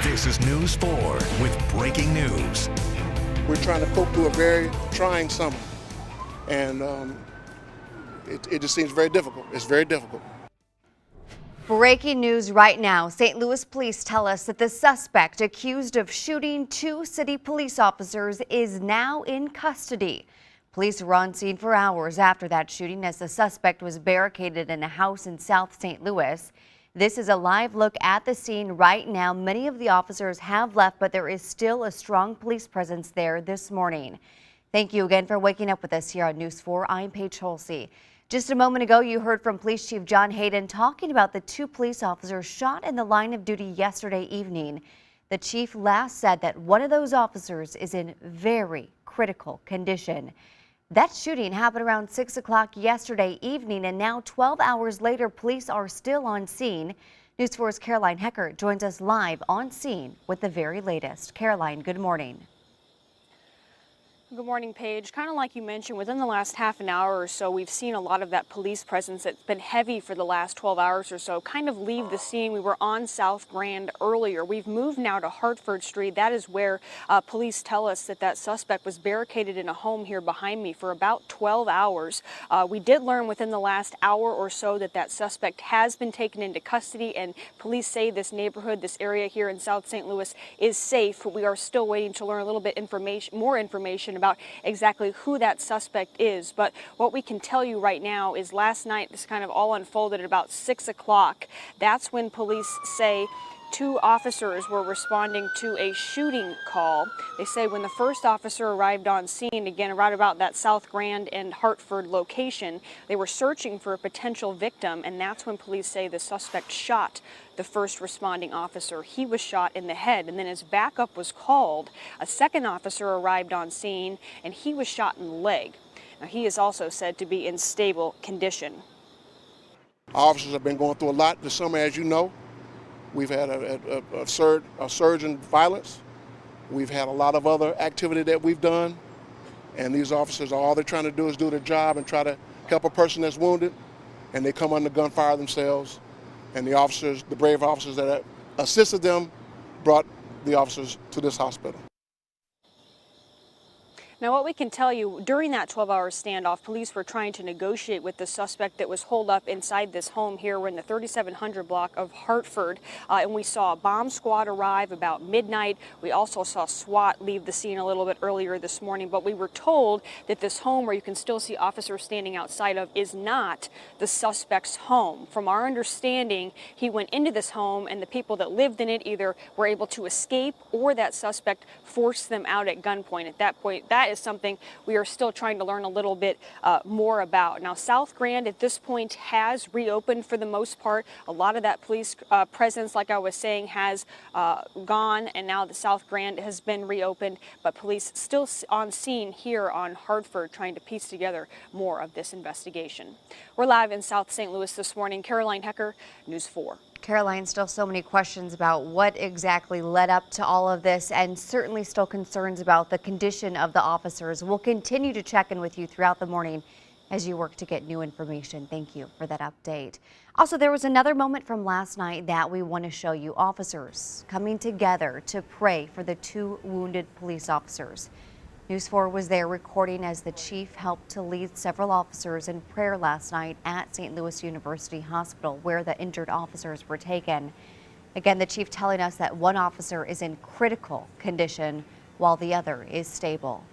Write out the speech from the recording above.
This is News 4 with breaking news. We're trying to cope through a very trying summer, and it just seems very difficult. It's very difficult. Breaking news right now. St. Louis police tell us that the suspect accused of shooting two city police officers is now in custody. Police were on scene for hours after that shooting as the suspect was barricaded in a house in South St. Louis. This is a live look at the scene right now. Many of the officers have left, but there is still a strong police presence there this morning. Thank you again for waking up with us here on News 4. I'm Paige Holsey. Just a moment ago, you heard from Police Chief John Hayden talking about the two police officers shot in the line of duty yesterday evening. The chief last said that one of those officers is in very critical condition. That shooting happened around 6 o'clock yesterday evening, and now 12 hours later, police are still on scene. News 4's Caroline Hecker joins us live on scene with the very latest. Caroline, good morning. Good morning, Paige. Kind of like you mentioned, within the last half an hour or so, we've seen a lot of that police presence that's been heavy for the last 12 hours or so kind of leave the scene. We were on South Grand earlier. We've moved now to Hartford Street. That is where police tell us that suspect was barricaded in a home here behind me for about 12 hours. We did learn within the last hour or so that suspect has been taken into custody, and police say this neighborhood, this area here in South St. Louis is safe. But we are still waiting to learn a little bit more information about exactly who that suspect is. But what we can tell you right now is last night this kind of all unfolded at about 6 o'clock. That's when police say two officers were responding to a shooting call. They say when the first officer arrived on scene, again right about that South Grand and Hartford location, they were searching for a potential victim, and that's when police say the suspect shot the first responding officer. He was shot in the head, and then as backup was called, a second officer arrived on scene and he was shot in the leg. Now, he is also said to be in stable condition. Our officers have been going through a lot this summer, as you know. We've had a surge in violence. We've had a lot of other activity that we've done, and these officers, all they're trying to do is do their job and try to help a person that's wounded, and they come under gunfire themselves. And the officers, the brave officers that assisted them, brought the officers to this hospital. Now, what we can tell you, during that 12-hour standoff, police were trying to negotiate with the suspect that was holed up inside this home here. We're in the 3700 block of Hartford, and we saw a bomb squad arrive about midnight. We also saw SWAT leave the scene a little bit earlier this morning, but we were told that this home, where you can still see officers standing outside of, is not the suspect's home. From our understanding, he went into this home, and the people that lived in it either were able to escape or that suspect forced them out at gunpoint. At that point, that is something we are still trying to learn a little bit more about. Now, South Grand at this point has reopened for the most part. A lot of that police presence, like I was saying, has gone, and now the South Grand has been reopened, but police still on scene here on Hartford trying to piece together more of this investigation. We're live in South St. Louis this morning. Caroline Hecker, News 4. Caroline, still so many questions about what exactly led up to all of this, and certainly still concerns about the condition of the officers. We'll continue to check in with you throughout the morning as you work to get new information. Thank you for that update. Also, there was another moment from last night that we want to show you. Officers coming together to pray for the two wounded police officers. News 4 was there recording as the chief helped to lead several officers in prayer last night at St. Louis University Hospital, where the injured officers were taken. Again, the chief telling us that one officer is in critical condition while the other is stable.